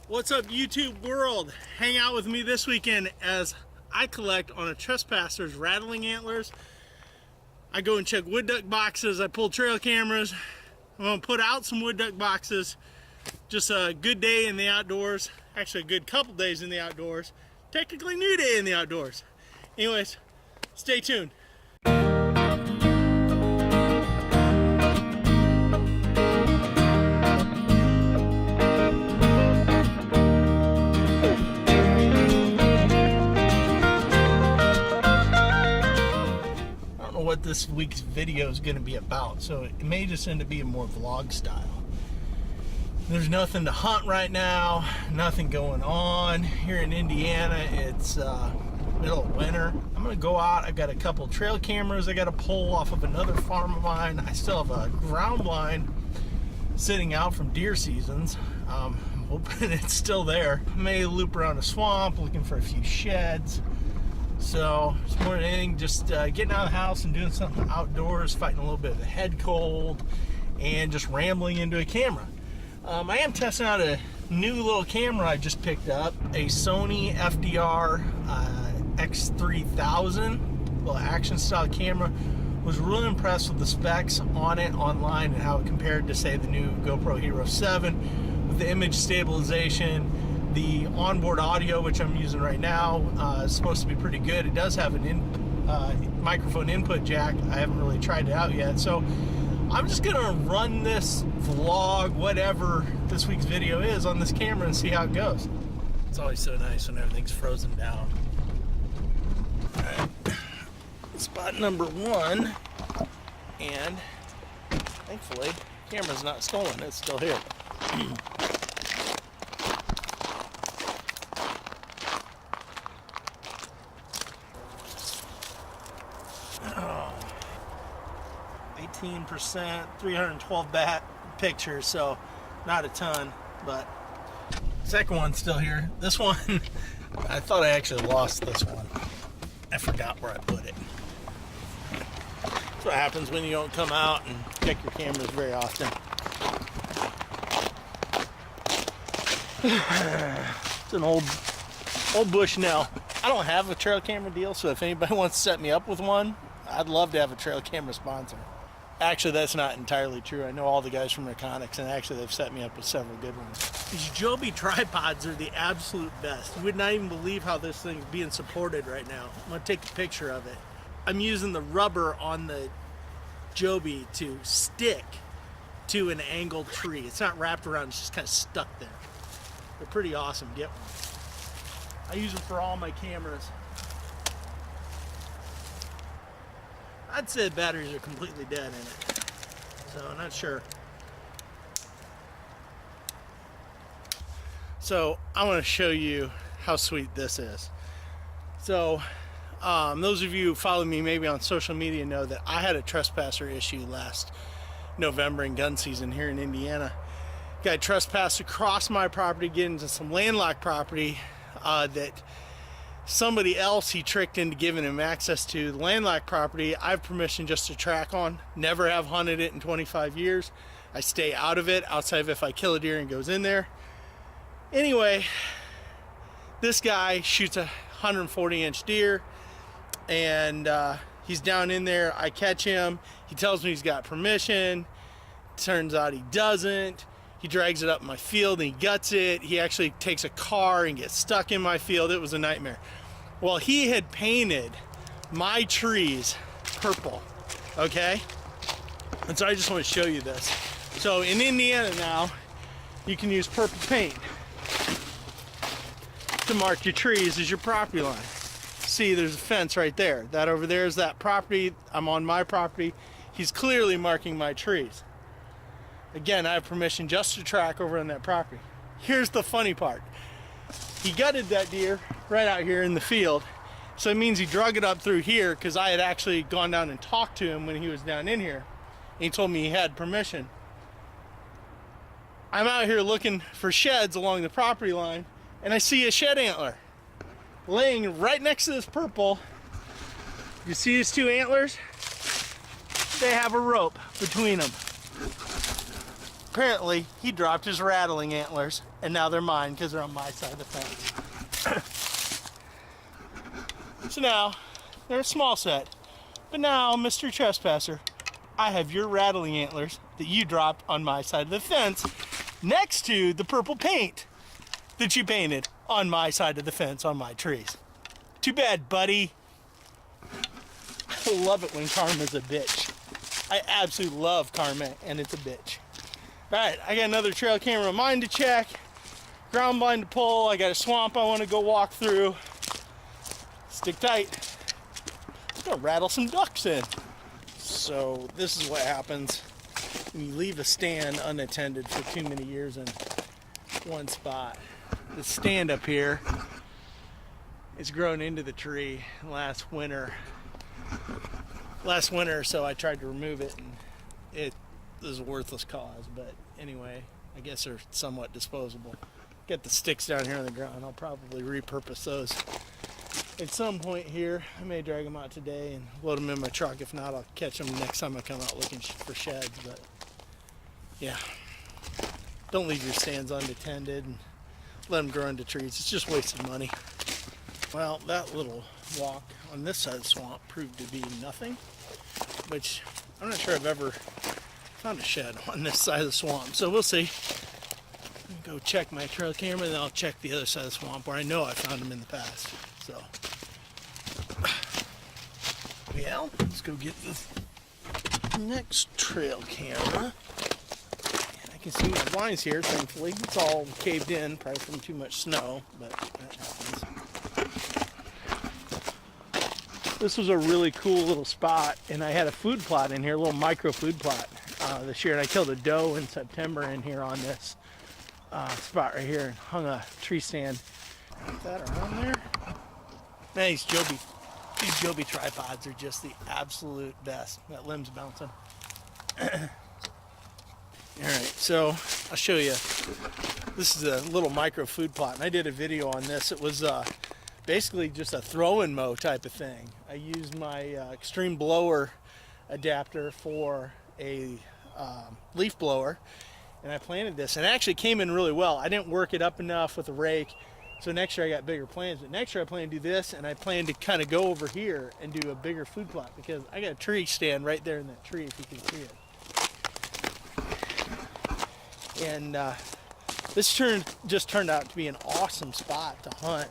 What's up, YouTube world? Hang out with me this weekend as I collect on a Trespassers rattling antlers. I go and check wood duck boxes. I pull trail cameras. I'm gonna put out some wood duck boxes. Just a good day in the outdoors. Actually, a good couple days in the outdoors. Technically, new day in the outdoors. Anyways, stay tuned. What this week's video is going to be about, so it may just end up being more vlog style. There's nothing to hunt right now, nothing going on here in Indiana. It's middle of winter. I'm gonna go out. I've got a couple trail cameras I got to pull off of another farm of mine. I still have a ground blind sitting out from deer seasons. I'm hoping it's still there. I may loop around a swamp looking for a few sheds. So it's more than anything just getting out of the house and doing something outdoors, fighting a little bit of the head cold, and just rambling into a camera. I am testing out a new little camera I just picked up, a Sony FDR X3000, little action style camera. Was really impressed with the specs on it online and how it compared to, say, the new GoPro Hero 7 with the image stabilization. The onboard audio, which I'm using right now, is supposed to be pretty good. It does have an microphone input jack. I haven't really tried it out yet. So I'm just gonna run this vlog, whatever this week's video is, on this camera and see how it goes. It's always so nice when everything's frozen down. All right, spot number one, and thankfully, the camera's not stolen. It's still here. 18%, 312 bat pictures, so not a ton, but second one's still here. This one, I thought I actually lost this one. I forgot where I put it. That's what happens when you don't come out and check your cameras very often. It's an old Bushnell. I don't have a trail camera deal, so if anybody wants to set me up with one, I'd love to have a trail camera sponsor. Actually, that's not entirely true. I know all the guys from Reconics, and actually they've set me up with several good ones. These Joby tripods are the absolute best. You would not even believe how this thing's being supported right now. I'm gonna take a picture of it. I'm using the rubber on the Joby to stick to an angled tree. It's not wrapped around, it's just kind of stuck there. They're pretty awesome. Get one. I use them for all my cameras. I'd say the batteries are completely dead in it, so I'm not sure. So I want to show you how sweet this is. So those of you who follow me maybe on social media know that I had a trespasser issue last November in gun season here in Indiana. Guy trespassed across my property, getting into some landlocked property that somebody else he tricked into giving him access to. The landlocked property I have permission just to track on. Never have hunted it in 25 years. I stay out of it, outside of if I kill a deer and goes in there. Anyway, this guy shoots a 140-inch deer, and he's down in there. I catch him. He tells me he's got permission. Turns out he doesn't. He drags it up my field and he guts it. He actually takes a car and gets stuck in my field. It was a nightmare. Well, he had painted my trees purple, okay? And so I just want to show you this. So in Indiana now, you can use purple paint to mark your trees as your property line. See, there's a fence right there. That over there is that property. I'm on my property. He's clearly marking my trees. Again, I have permission just to track over on that property. Here's the funny part. He gutted that deer right out here in the field. So it means he drug it up through here, because I had actually gone down and talked to him when he was down in here. And he told me he had permission. I'm out here looking for sheds along the property line, and I see a shed antler laying right next to this purple. You see these two antlers? They have a rope between them. apparently he dropped his rattling antlers, and now they're mine because they're on my side of the fence. So now, they're a small set. But now, Mr. Trespasser, I have your rattling antlers that you dropped on my side of the fence next to the purple paint that you painted on my side of the fence on my trees. Too bad, buddy. I love it when karma's a bitch. I absolutely love karma, and it's a bitch. Alright, I got another trail camera of mine to check. Ground blind to pull. I got a swamp I want to go walk through. Stick tight. I'm gonna rattle some ducks in. So this is what happens when you leave a stand unattended for too many years in one spot. The stand up here is grown into the tree last winter. So I tried to remove it, and it was a worthless cause. But anyway, I guess they're somewhat disposable. Get the sticks down here on the ground. I'll probably repurpose those at some point here. I may drag them out today and load them in my truck. If not, I'll catch them next time I come out looking for sheds. But yeah, don't leave your stands unattended and let them grow into trees. It's just wasted money. Well, that little walk on this side of the swamp proved to be nothing, which I'm not sure I've ever found a shed on this side of the swamp. So we'll see. Go check my trail camera, and then I'll check the other side of the swamp where I know I found them in the past. So, well, let's go get the next trail camera. And I can see my blinds here, thankfully. It's all caved in, probably from too much snow, but that happens. This was a really cool little spot, and I had a food plot in here, a little micro food plot this year, and I killed a doe in September in here on this spot right here and hung a tree stand. Put that around there. Man, these Joby tripods are just the absolute best. That limb's bouncing. Alright, so I'll show you. This is a little micro food plot, and I did a video on this. It was basically just a throw-and mow type of thing. I used my extreme blower adapter for a leaf blower, and I planted this, and it actually came in really well. I didn't work it up enough with a rake, so next year I got bigger plans. But next year I plan to do this, and I plan to kind of go over here and do a bigger food plot, because I got a tree stand right there in that tree, if you can see it. And this just turned out to be an awesome spot to hunt.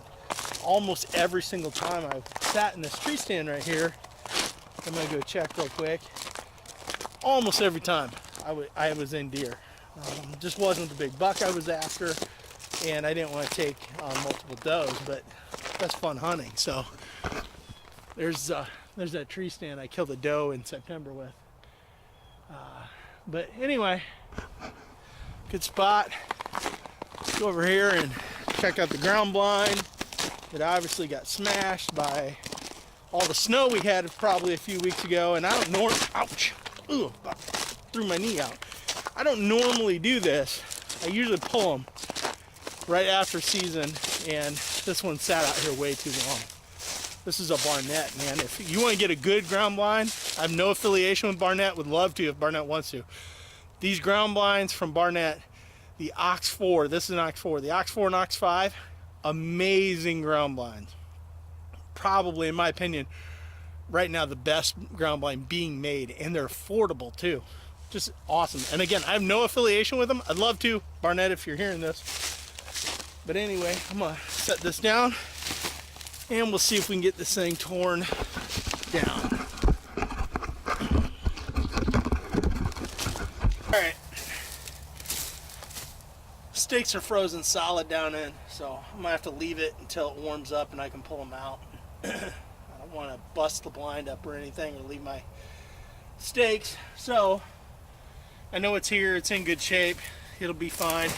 Almost every single time I've sat in this tree stand right here, I'm gonna go check real quick. Almost every time I was in deer. Just wasn't the big buck I was after, and I didn't want to take multiple does, but that's fun hunting. So there's that tree stand I killed a doe in September with. But anyway, good spot. Let's go over here and check out the ground blind. It obviously got smashed by all the snow we had probably a few weeks ago, and I don't ouch, ooh, threw my knee out. I don't normally do this. I usually pull them right after season, and this one sat out here way too long. This is a Barnett, man. If you want to get a good ground blind, I have no affiliation with Barnett, would love to if Barnett wants to. These ground blinds from Barnett, the Ox 4, this is an Ox 4, the Ox 4 and Ox 5, amazing ground blinds. Probably, in my opinion, right now the best ground blind being made, and they're affordable too. Just awesome. And again, I have no affiliation with them. I'd love to, Barnett, if you're hearing this. But anyway, I'm gonna set this down, and we'll see if we can get this thing torn down. All right. Stakes are frozen solid down in, so I'm gonna have to leave it until it warms up and I can pull them out. I don't want to bust the blind up or anything, or leave my stakes. So I know it's here, it's in good shape, it'll be fine.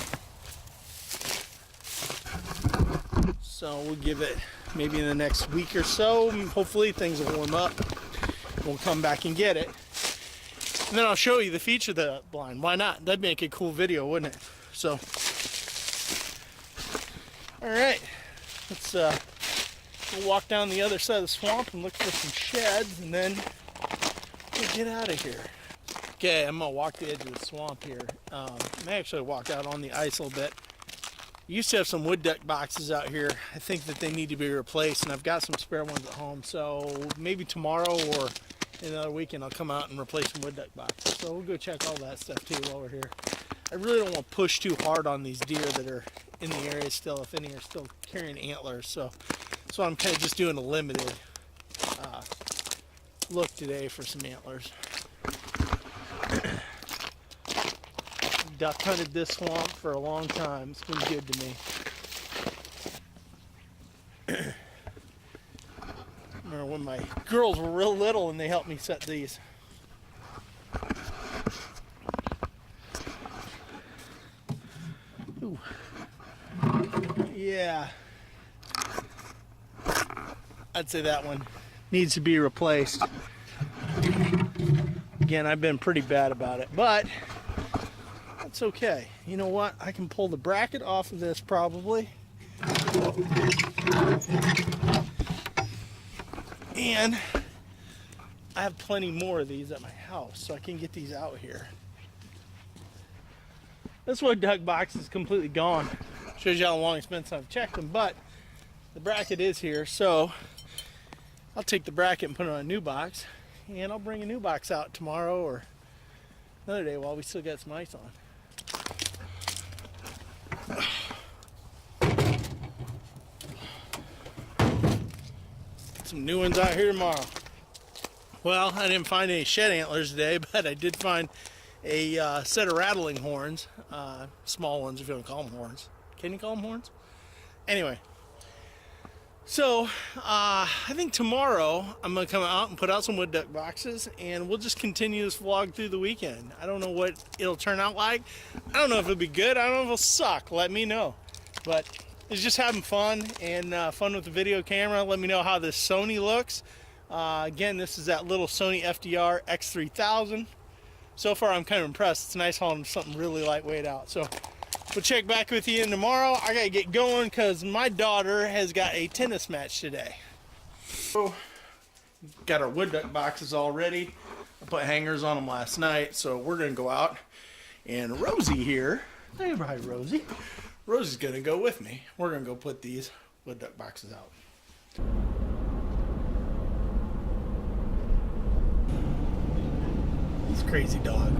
So we'll give it maybe in the next week or so, hopefully things will warm up. We'll come back and get it. And then I'll show you the feature of the blind. Why not? That'd make a cool video, wouldn't it? So, alright, let's we'll walk down the other side of the swamp and look for some sheds, and then we'll get out of here. Okay, I'm gonna walk the edge of the swamp here, I actually walked out on the ice a little bit. Used to have some wood duck boxes out here. I think that they need to be replaced, and I've got some spare ones at home. So maybe tomorrow or another weekend I'll come out and replace some wood duck boxes. So we'll go check all that stuff too while we're here. I really don't want to push too hard on these deer that are in the area still, if any are still carrying antlers. So I'm kind of just doing a limited look today for some antlers. Duck hunted this swamp for a long time. It's been good to me. I remember when my girls were real little and they helped me set these. Ooh. Yeah. I'd say that one needs to be replaced. Again, I've been pretty bad about it, but that's okay. You know what? I can pull the bracket off of this probably. And I have plenty more of these at my house, so I can get these out here. This wood duck box is completely gone. Shows you how long it's been since I've checked them, but the bracket is here, so I'll take the bracket and put it on a new box, and I'll bring a new box out tomorrow or another day while we still got some ice on. Some new ones out here tomorrow. Well, I didn't find any shed antlers today, but I did find a set of rattling horns, small ones if you want to call them horns. Can you call them horns? Anyway, so I think tomorrow I'm going to come out and put out some wood duck boxes, and we'll just continue this vlog through the weekend. I don't know what it'll turn out like. I don't know if it'll be good. I don't know if it'll suck. Let me know. But it's just having fun and fun with the video camera. Let me know how this Sony looks. Again, this is that little Sony FDR X3000. So far, I'm kind of impressed. It's nice hauling something really lightweight out. So we'll check back with you tomorrow. I got to get going because my daughter has got a tennis match today. So, got our wood duck boxes all ready. I put hangers on them last night, so we're going to go out. And Rosie here, hey, hi Rosie. Rosie's going to go with me. We're going to go put these wood duck boxes out. This crazy dog.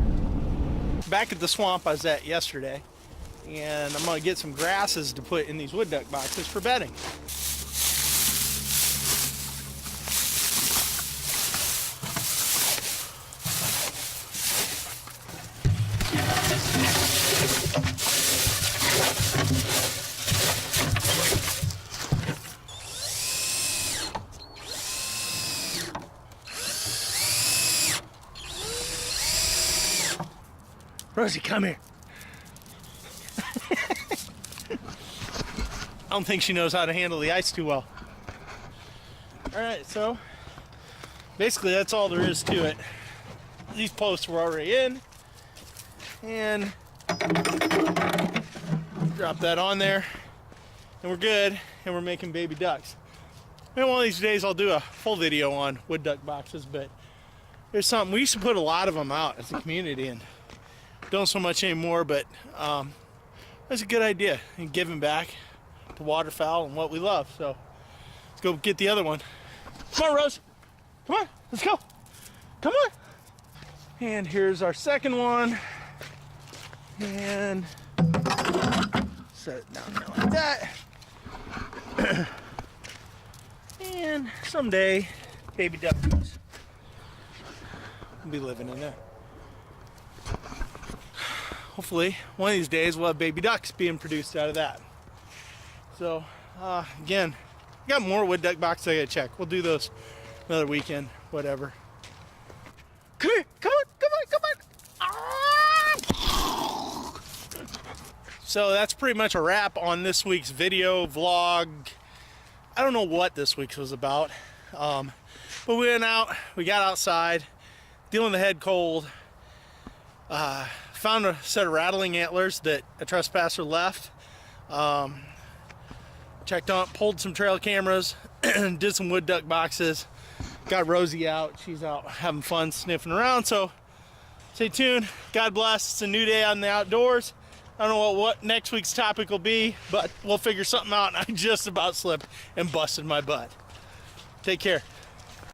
Back at the swamp I was at yesterday, and I'm going to get some grasses to put in these wood duck boxes for bedding. Rosie, come here. I don't think she knows how to handle the ice too well. Alright, so basically that's all there is to it. These posts were already in, and drop that on there, and we're good, and we're making baby ducks. And one of these days I'll do a full video on wood duck boxes, but there's something, we used to put a lot of them out as a community, and don't so much anymore, but that's a good idea, and giving back to waterfowl and what we love. So let's go get the other one. Come on, Rose. Come on, let's go. Come on. And here's our second one. And set it down there like that. And someday, baby duckies will be living in there. Hopefully, one of these days we'll have baby ducks being produced out of that. So, again, got more wood duck boxes I gotta check. We'll do those another weekend, whatever. Come here, come on, come on, come on. Ah! So that's pretty much a wrap on this week's video vlog. I don't know what this week's was about, but we went out, we got outside, dealing with the head cold. Found a set of rattling antlers that a trespasser left. Checked on, pulled some trail cameras, did some wood duck boxes. Got Rosie out. She's out having fun sniffing around. So Stay tuned. God bless. It's a new day on the outdoors. I don't know what next week's topic will be, but we'll figure something out. I just about slipped and busted my butt. Take care.